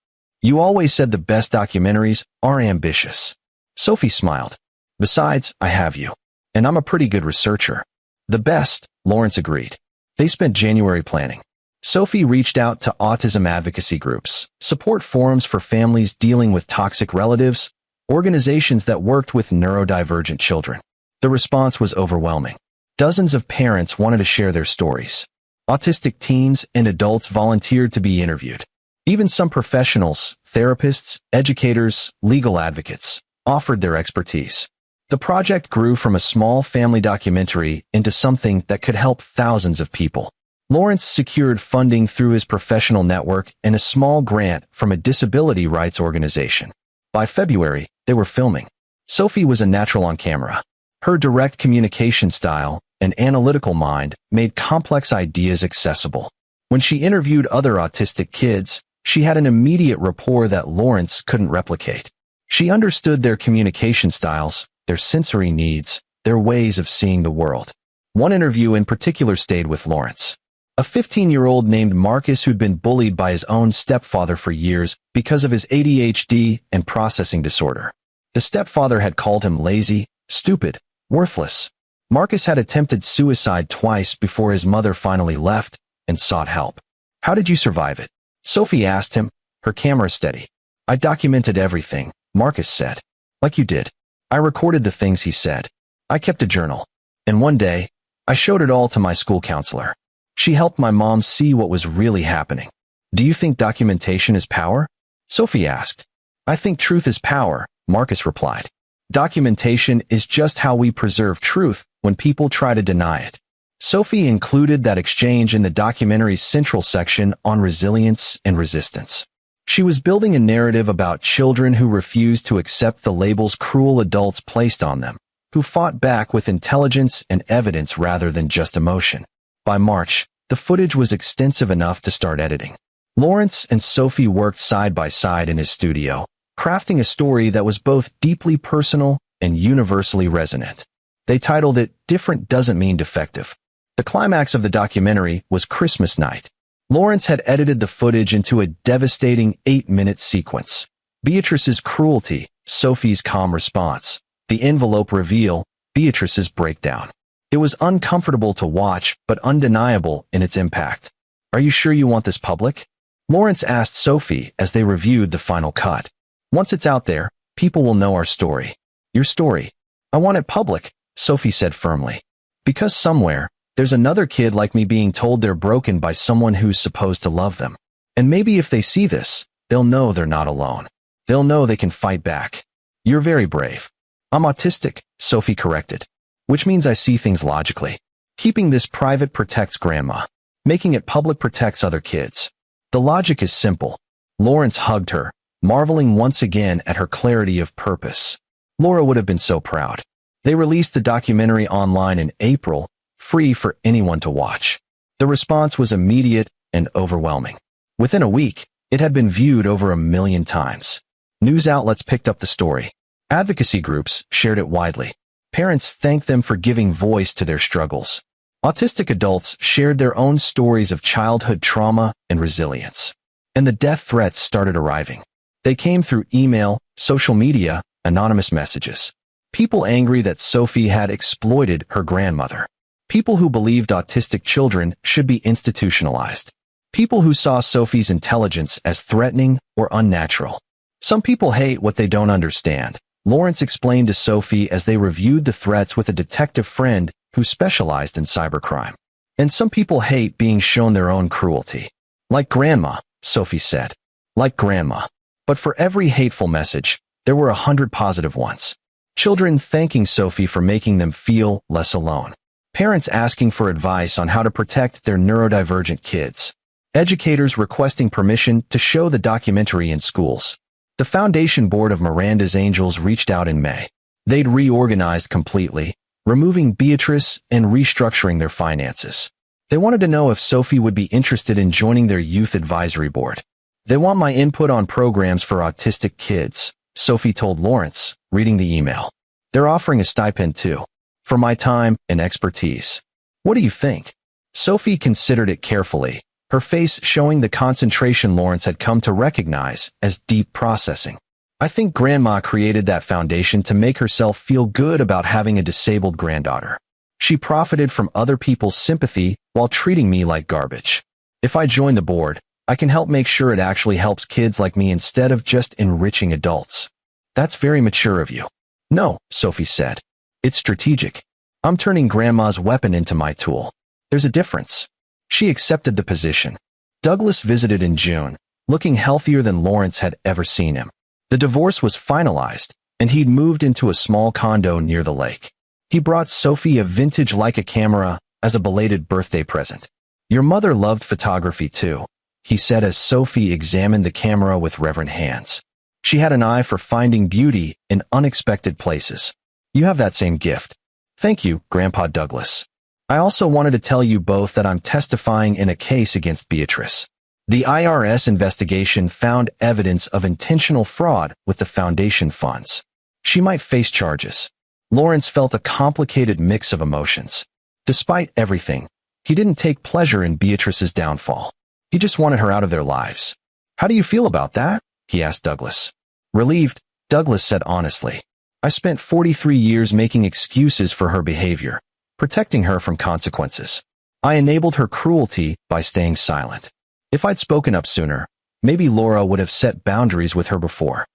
You always said the best documentaries are ambitious. Sophie smiled. Besides, I have you. And I'm a pretty good researcher. The best, Lawrence agreed. They spent January planning. Sophie reached out to autism advocacy groups, support forums for families dealing with toxic relatives, organizations that worked with neurodivergent children. The response was overwhelming. Dozens of parents wanted to share their stories. Autistic teens and adults volunteered to be interviewed. Even some professionals, therapists, educators, legal advocates, offered their expertise. The project grew from a small family documentary into something that could help thousands of people. Lawrence secured funding through his professional network and a small grant from a disability rights organization. By February, they were filming. Sophie was a natural on camera. Her direct communication style and analytical mind made complex ideas accessible. When she interviewed other autistic kids, she had an immediate rapport that Lawrence couldn't replicate. She understood their communication styles, their sensory needs, their ways of seeing the world. One interview in particular stayed with Lawrence. A 15-year-old named Marcus who'd been bullied by his own stepfather for years because of his ADHD and processing disorder. The stepfather had called him lazy, stupid, worthless. Marcus had attempted suicide twice before his mother finally left and sought help. How did you survive it? Sophie asked him, her camera steady. I documented everything, Marcus said. Like you did. I recorded the things he said. I kept a journal. And one day, I showed it all to my school counselor. She helped my mom see what was really happening. Do you think documentation is power? Sophie asked. I think truth is power, Marcus replied. Documentation is just how we preserve truth when people try to deny it. Sophie included that exchange in the documentary's central section on resilience and resistance. She was building a narrative about children who refused to accept the labels cruel adults placed on them, who fought back with intelligence and evidence rather than just emotion. By March, the footage was extensive enough to start editing. Lawrence and Sophie worked side by side in his studio, crafting a story that was both deeply personal and universally resonant. They titled it "Different Doesn't Mean Defective." The climax of the documentary was Christmas night. Lawrence had edited the footage into a devastating 8-minute sequence. Beatrice's cruelty, Sophie's calm response, the envelope reveal, Beatrice's breakdown. It was uncomfortable to watch, but undeniable in its impact. "Are you sure you want this public?" Lawrence asked Sophie as they reviewed the final cut. "Once it's out there, people will know our story." "Your story. I want it public," Sophie said firmly. "Because somewhere, there's another kid like me being told they're broken by someone who's supposed to love them. And maybe if they see this, they'll know they're not alone. They'll know they can fight back." "You're very brave." "I'm autistic," Sophie corrected. "Which means I see things logically. Keeping this private protects grandma. Making it public protects other kids. The logic is simple." Lawrence hugged her, marveling once again at her clarity of purpose. Laura would have been so proud. They released the documentary online in April, free for anyone to watch. The response was immediate and overwhelming. Within a week, it had been viewed over 1 million times. News outlets picked up the story. Advocacy groups shared it widely. Parents thanked them for giving voice to their struggles. Autistic adults shared their own stories of childhood trauma and resilience. And the death threats started arriving. They came through email, social media, anonymous messages. People angry that Sophie had exploited her grandmother. People who believed autistic children should be institutionalized. People who saw Sophie's intelligence as threatening or unnatural. "Some people hate what they don't understand," Lawrence explained to Sophie as they reviewed the threats with a detective friend who specialized in cybercrime. "And some people hate being shown their own cruelty." "Like grandma," Sophie said. "Like grandma." But for every hateful message, there were 100 positive ones. Children thanking Sophie for making them feel less alone. Parents asking for advice on how to protect their neurodivergent kids. Educators requesting permission to show the documentary in schools. The foundation board of Miranda's Angels reached out in May. They'd reorganized completely, removing Beatrice and restructuring their finances. They wanted to know if Sophie would be interested in joining their youth advisory board. "They want my input on programs for autistic kids," Sophie told Lawrence, reading the email. "They're offering a stipend too, for my time and expertise. What do you think?" Sophie considered it carefully, her face showing the concentration Lawrence had come to recognize as deep processing. "I think Grandma created that foundation to make herself feel good about having a disabled granddaughter. She profited from other people's sympathy while treating me like garbage. If I join the board, I can help make sure it actually helps kids like me instead of just enriching adults." "That's very mature of you." "No," Sophie said. "It's strategic. I'm turning Grandma's weapon into my tool. There's a difference." She accepted the position. Douglas visited in June, looking healthier than Lawrence had ever seen him. The divorce was finalized, and he'd moved into a small condo near the lake. He brought Sophie a vintage Leica camera as a belated birthday present. "Your mother loved photography too," he said as Sophie examined the camera with reverent hands. "She had an eye for finding beauty in unexpected places. You have that same gift." "Thank you, Grandpa Douglas. I also wanted to tell you both that I'm testifying in a case against Beatrice. The IRS investigation found evidence of intentional fraud with the foundation funds. She might face charges." Lawrence felt a complicated mix of emotions. Despite everything, he didn't take pleasure in Beatrice's downfall. He just wanted her out of their lives. "How do you feel about that?" he asked Douglas. "Relieved," Douglas said honestly. "I spent 43 years making excuses for her behavior, protecting her from consequences. I enabled her cruelty by staying silent. If I'd spoken up sooner, maybe Laura would have set boundaries with her before."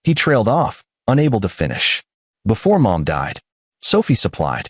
He trailed off, unable to finish. "Before Mom died," Sophie supplied.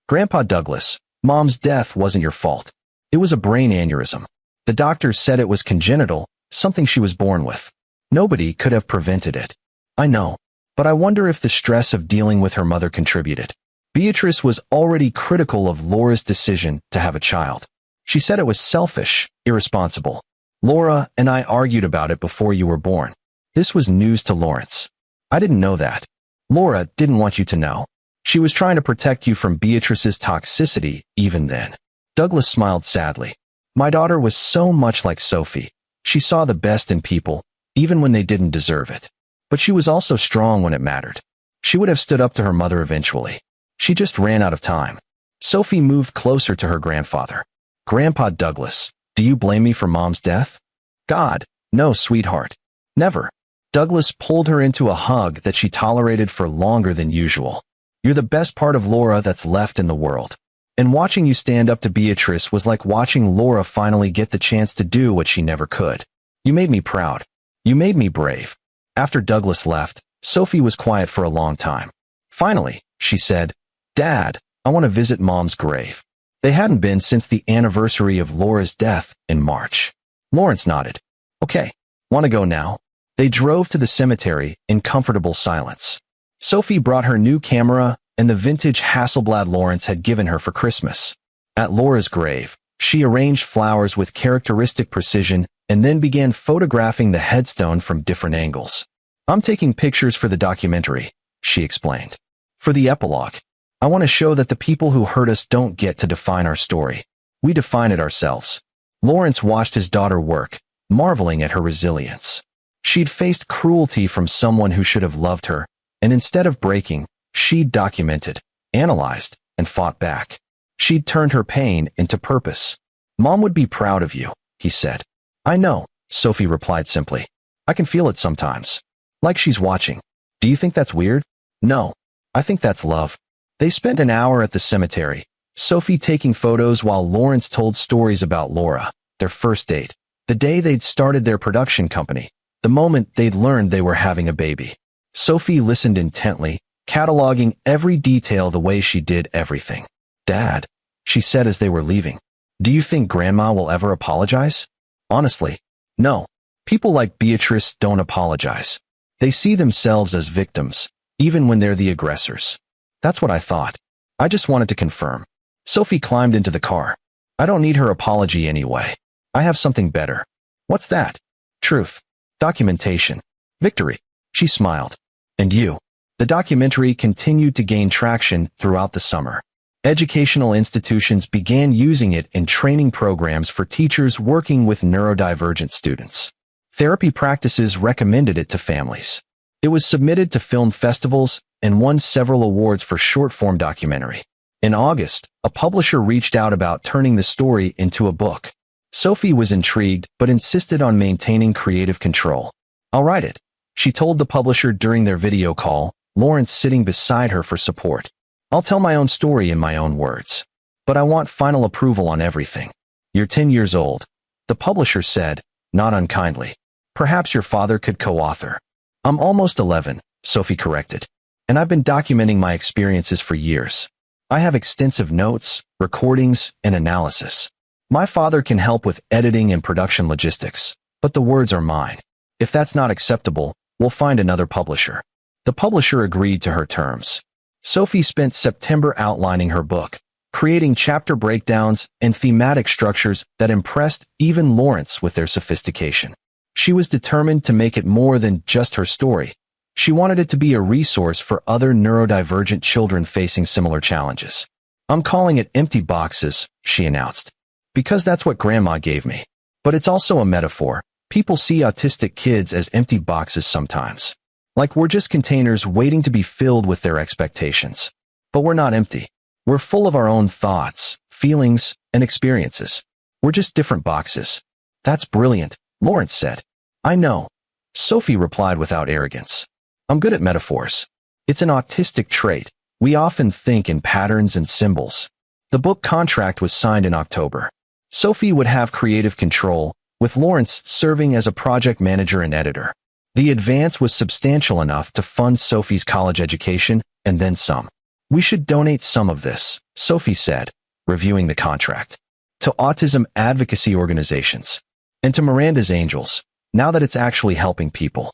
"Grandpa Douglas, Mom's death wasn't your fault. It was a brain aneurysm. The doctors said it was congenital, something she was born with. Nobody could have prevented it. I know, but I wonder if the stress of dealing with her mother contributed." Beatrice was already critical of Laura's decision to have a child. She said it was selfish, irresponsible. "Laura and I argued about it before you were born." This was news to Lawrence. "I didn't know that." "Laura didn't want you to know. She was trying to protect you from Beatrice's toxicity even then." Douglas smiled sadly. "My daughter was so much like Sophie. She saw the best in people, even when they didn't deserve it. But she was also strong when it mattered. She would have stood up to her mother eventually. She just ran out of time. Sophie moved closer to her grandfather. "Grandpa Douglas, do you blame me for Mom's death?" "God, no, sweetheart. Never." Douglas pulled her into a hug that she tolerated for longer than usual. "You're the best part of Laura that's left in the world. And watching you stand up to Beatrice was like watching Laura finally get the chance to do what she never could. You made me proud. You made me brave." After Douglas left, Sophie was quiet for a long time. Finally, she said, "Dad, I want to visit Mom's grave." They hadn't been since the anniversary of Laura's death in March. Lawrence nodded. "Okay, want to go now?" They drove to the cemetery in comfortable silence. Sophie brought her new camera and the vintage Hasselblad Lawrence had given her for Christmas. At Laura's grave, she arranged flowers with characteristic precision and then began photographing the headstone from different angles. "I'm taking pictures for the documentary," she explained. "For the epilogue. I want to show that the people who hurt us don't get to define our story. We define it ourselves." Lawrence watched his daughter work, marveling at her resilience. She'd faced cruelty from someone who should have loved her, and instead of breaking, she'd documented, analyzed, and fought back. She'd turned her pain into purpose. "Mom would be proud of you," he said. "I know," Sophie replied simply. "I can feel it sometimes. Like she's watching." "Do you think that's weird?" "No. I think that's love." They spent an hour at the cemetery, Sophie taking photos while Lawrence told stories about Laura, their first date, the day they'd started their production company, the moment they'd learned they were having a baby. Sophie listened intently, cataloging every detail the way she did everything. "Dad," she said as they were leaving, "do you think Grandma will ever apologize?" "Honestly, no. People like Beatrice don't apologize. They see themselves as victims, even when they're the aggressors." "That's what I thought. I just wanted to confirm." Sophie climbed into the car. "I don't need her apology anyway. I have something better." "What's that?" "Truth. Documentation. Victory." She smiled. "And you?" The documentary continued to gain traction throughout the summer. Educational institutions began using it in training programs for teachers working with neurodivergent students. Therapy practices recommended it to families. It was submitted to film festivals and won several awards for short-form documentary. In August, a publisher reached out about turning the story into a book. Sophie was intrigued but insisted on maintaining creative control. "I'll write it," she told the publisher during their video call, Lawrence sitting beside her for support. "I'll tell my own story in my own words. But I want final approval on everything." "You're 10 years old," the publisher said, not unkindly. "Perhaps your father could co-author." "I'm almost 11, Sophie corrected. "And I've been documenting my experiences for years. I have extensive notes, recordings, and analysis. My father can help with editing and production logistics, but the words are mine. If that's not acceptable, we'll find another publisher." The publisher agreed to her terms. Sophie spent September outlining her book, creating chapter breakdowns and thematic structures that impressed even Lawrence with their sophistication. She was determined to make it more than just her story. She wanted it to be a resource for other neurodivergent children facing similar challenges. "I'm calling it Empty Boxes," she announced, "because that's what Grandma gave me. But it's also a metaphor. People see autistic kids as empty boxes sometimes. Like we're just containers waiting to be filled with their expectations. But we're not empty. We're full of our own thoughts, feelings, and experiences. We're just different boxes." "That's brilliant," Lawrence said. "I know," Sophie replied without arrogance. "I'm good at metaphors. It's an autistic trait. We often think in patterns and symbols." The book contract was signed in October. Sophie would have creative control, with Lawrence serving as a project manager and editor. The advance was substantial enough to fund Sophie's college education, and then some. "We should donate some of this," Sophie said, reviewing the contract, "to autism advocacy organizations, and to Miranda's Angels, now that it's actually helping people."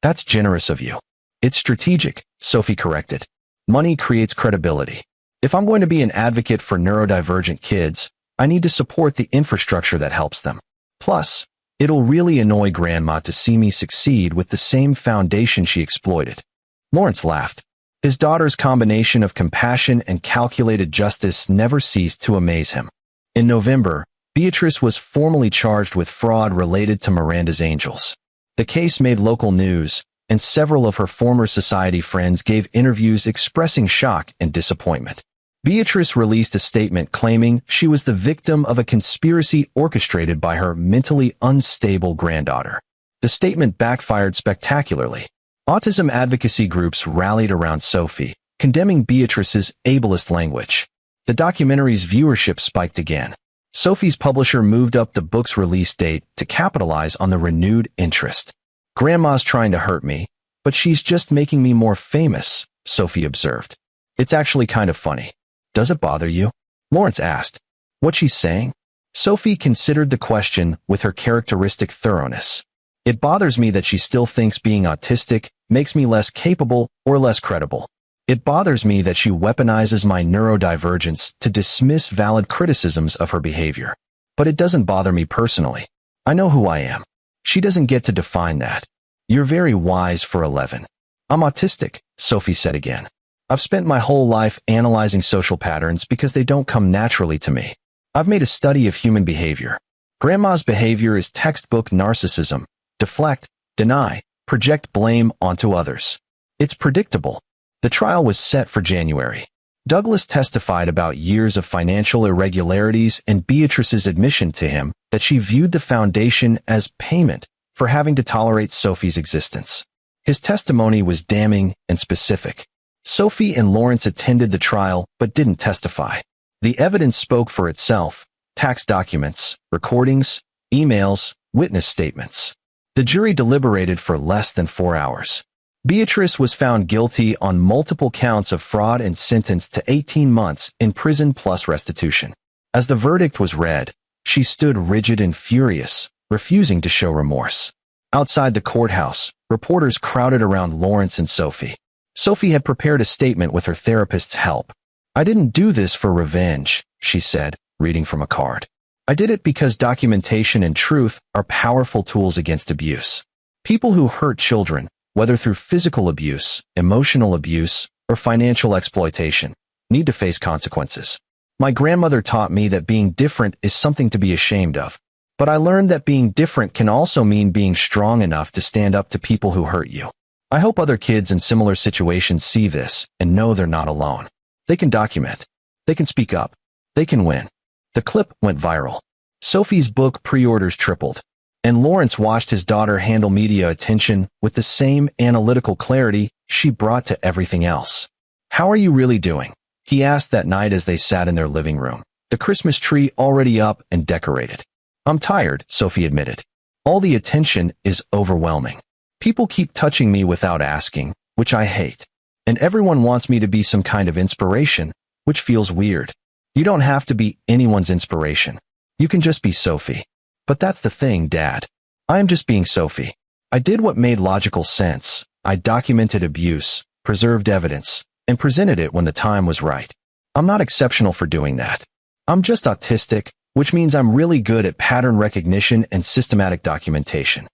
"That's generous of you." "It's strategic," Sophie corrected. "Money creates credibility. If I'm going to be an advocate for neurodivergent kids, I need to support the infrastructure that helps them. Plus, it'll really annoy Grandma to see me succeed with the same foundation she exploited." Lawrence laughed. His daughter's combination of compassion and calculated justice never ceased to amaze him. In November, Beatrice was formally charged with fraud related to Miranda's Angels. The case made local news, and several of her former society friends gave interviews expressing shock and disappointment. Beatrice released a statement claiming she was the victim of a conspiracy orchestrated by her mentally unstable granddaughter. The statement backfired spectacularly. Autism advocacy groups rallied around Sophie, condemning Beatrice's ableist language. The documentary's viewership spiked again. Sophie's publisher moved up the book's release date to capitalize on the renewed interest. "Grandma's trying to hurt me, but she's just making me more famous," Sophie observed. "It's actually kind of funny." "Does it bother you?" Lawrence asked. "What she's saying?" Sophie considered the question with her characteristic thoroughness. "It bothers me that she still thinks being autistic makes me less capable or less credible. It bothers me that she weaponizes my neurodivergence to dismiss valid criticisms of her behavior. But it doesn't bother me personally. I know who I am. She doesn't get to define that." "You're very wise for 11. "I'm autistic," Sophie said again. "I've spent my whole life analyzing social patterns because they don't come naturally to me. I've made a study of human behavior. Grandma's behavior is textbook narcissism. Deflect, deny, project blame onto others. It's predictable." The trial was set for January. Douglas testified about years of financial irregularities and Beatrice's admission to him that she viewed the foundation as payment for having to tolerate Sophie's existence. His testimony was damning and specific. Sophie and Lawrence attended the trial but didn't testify. The evidence spoke for itself: tax documents, recordings, emails, witness statements. The jury deliberated for less than 4 hours. Beatrice was found guilty on multiple counts of fraud and sentenced to 18 months in prison plus restitution. As the verdict was read, she stood rigid and furious, refusing to show remorse. Outside the courthouse, reporters crowded around Lawrence and Sophie. Sophie had prepared a statement with her therapist's help. "I didn't do this for revenge," she said, reading from a card. "I did it because documentation and truth are powerful tools against abuse. People who hurt children, whether through physical abuse, emotional abuse, or financial exploitation, need to face consequences. My grandmother taught me that being different is something to be ashamed of. But I learned that being different can also mean being strong enough to stand up to people who hurt you. I hope other kids in similar situations see this and know they're not alone. They can document. They can speak up. They can win." The clip went viral. Sophie's book pre-orders tripled, and Lawrence watched his daughter handle media attention with the same analytical clarity she brought to everything else. "How are you really doing?" he asked that night as they sat in their living room, the Christmas tree already up and decorated. "I'm tired," Sophie admitted. "All the attention is overwhelming. People keep touching me without asking, which I hate. And everyone wants me to be some kind of inspiration, which feels weird. You don't have to be anyone's inspiration. You can just be Sophie." "But that's the thing, Dad. I am just being Sophie. I did what made logical sense. I documented abuse, preserved evidence, and presented it when the time was right. I'm not exceptional for doing that. I'm just autistic, which means I'm really good at pattern recognition and systematic documentation.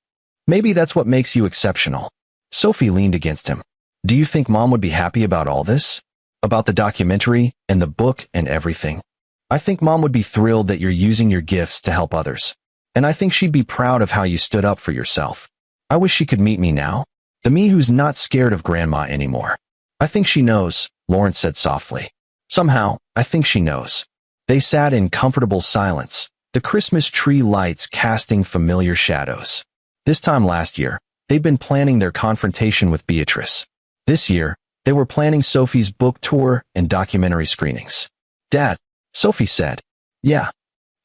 Maybe that's what makes you exceptional." Sophie leaned against him. "Do you think Mom would be happy about all this? About the documentary and the book and everything? I think Mom would be thrilled that you're using your gifts to help others. And I think she'd be proud of how you stood up for yourself. I wish she could meet me now. The me who's not scared of Grandma anymore." "I think she knows," Lawrence said softly. "Somehow, I think she knows." They sat in comfortable silence, the Christmas tree lights casting familiar shadows. This time last year, they'd been planning their confrontation with Beatrice. This year, they were planning Sophie's book tour and documentary screenings. "Dad," Sophie said. "Yeah.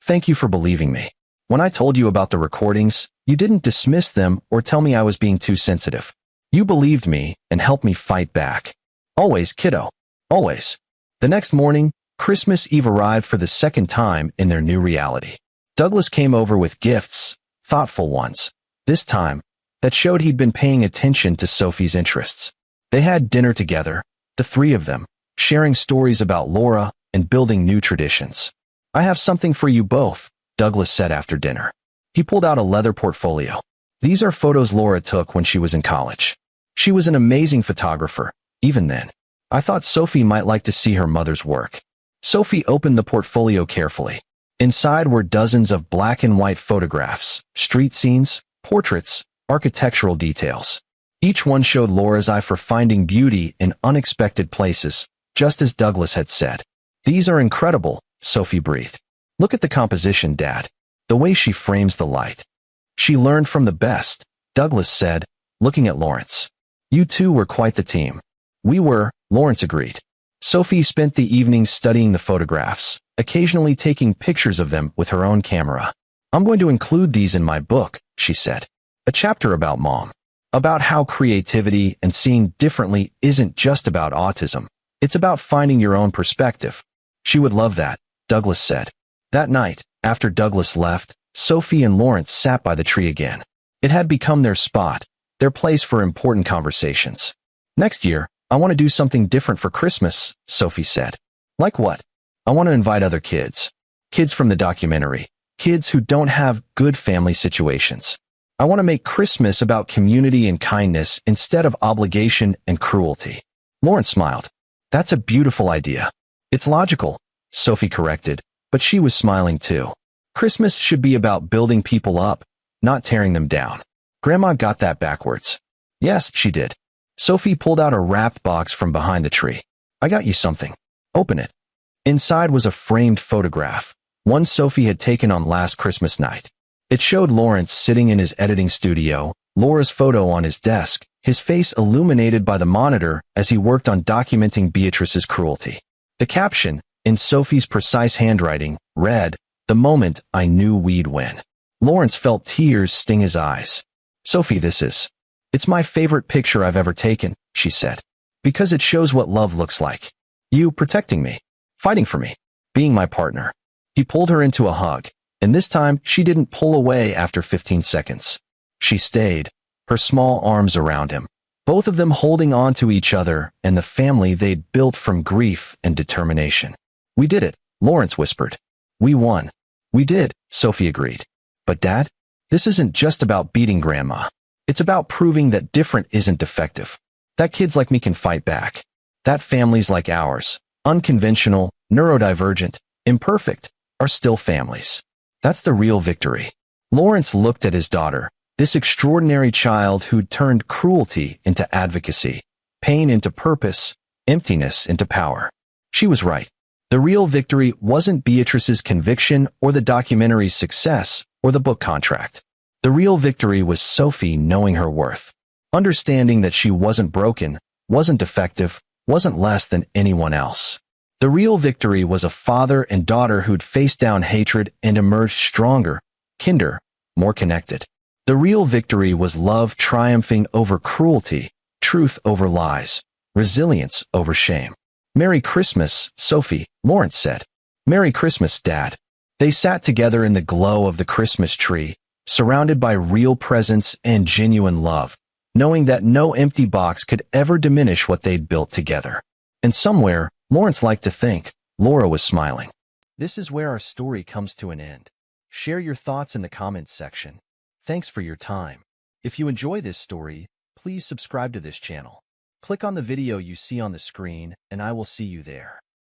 Thank you for believing me. When I told you about the recordings, you didn't dismiss them or tell me I was being too sensitive. You believed me and helped me fight back. Always, kiddo. Always." The next morning, Christmas Eve arrived for the second time in their new reality. Douglas came over with gifts, thoughtful ones, this time, that showed he'd been paying attention to Sophie's interests. They had dinner together, the three of them, sharing stories about Laura and building new traditions. "I have something for you both," Douglas said after dinner. He pulled out a leather portfolio. "These are photos Laura took when she was in college. She was an amazing photographer, even then. I thought Sophie might like to see her mother's work." Sophie opened the portfolio carefully. Inside were dozens of black and white photographs, street scenes, portraits, architectural details. Each one showed Laura's eye for finding beauty in unexpected places, just as Douglas had said. "These are incredible," Sophie breathed. "Look at the composition, Dad. The way she frames the light." "She learned from the best," Douglas said, looking at Lawrence. "You two were quite the team." "We were," Lawrence agreed. Sophie spent the evening studying the photographs, occasionally taking pictures of them with her own camera. "I'm going to include these in my book," she said. "A chapter about Mom. About how creativity and seeing differently isn't just about autism. It's about finding your own perspective." "She would love that," Douglas said. That night, after Douglas left, Sophie and Lawrence sat by the tree again. It had become their spot, their place for important conversations. "Next year, I want to do something different for Christmas," Sophie said. "Like what?" "I want to invite other kids. Kids from the documentary. Kids who don't have good family situations. I want to make Christmas about community and kindness instead of obligation and cruelty." Lawrence smiled. "That's a beautiful idea." "It's logical," Sophie corrected, but she was smiling too. "Christmas should be about building people up, not tearing them down." "Grandma got that backwards." "Yes, she did." Sophie pulled out a wrapped box from behind the tree. "I got you something. Open it." Inside was a framed photograph, one Sophie had taken on last Christmas night. It showed Lawrence sitting in his editing studio, Laura's photo on his desk, his face illuminated by the monitor as he worked on documenting Beatrice's cruelty. The caption, in Sophie's precise handwriting, read, "The moment I knew we'd win." Lawrence felt tears sting his eyes. "Sophie, it's my favorite picture I've ever taken," she said. "Because it shows what love looks like. You protecting me, fighting for me, being my partner." He pulled her into a hug, and this time she didn't pull away after 15 seconds. She stayed, her small arms around him, both of them holding on to each other and the family they'd built from grief and determination. "We did it," Lawrence whispered. "We won." "We did," Sophie agreed. "But Dad, this isn't just about beating Grandma. It's about proving that different isn't defective. That kids like me can fight back. That families like ours, unconventional, neurodivergent, imperfect, are still families. That's the real victory." Lawrence looked at his daughter, this extraordinary child who'd turned cruelty into advocacy, pain into purpose, emptiness into power. She was right. The real victory wasn't Beatrice's conviction or the documentary's success or the book contract. The real victory was Sophie knowing her worth, understanding that she wasn't broken, wasn't defective, wasn't less than anyone else. The real victory was a father and daughter who'd faced down hatred and emerged stronger, kinder, more connected. The real victory was love triumphing over cruelty, truth over lies, resilience over shame. "Merry Christmas, Sophie," Lawrence said. "Merry Christmas, Dad." They sat together in the glow of the Christmas tree, surrounded by real presents and genuine love, knowing that no empty box could ever diminish what they'd built together. And somewhere, Lawrence liked to think, Laura was smiling. This is where our story comes to an end. Share your thoughts in the comments section. Thanks for your time. If you enjoy this story, please subscribe to this channel. Click on the video you see on the screen, and I will see you there.